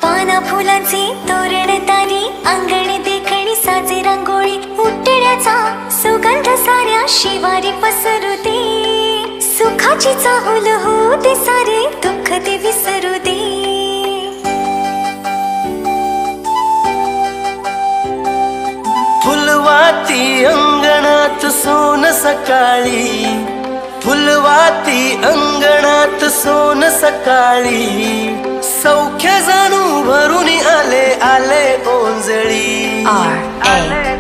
पाना फुलांची तोरण तारी, अंगणी देखणी साजे रांगोळी, उटण्याचा सुगंध साऱ्या शिवारी पसरू दे. सुखाची चाहुल होऊ दे, सारे दुःख ते विसरू दे. फुलवाती अंगणात सोन सकाळी, फुलवाती अंगणात सोन सकाळी, सौख्य जाणू भरून आले आले ओंजळी. R A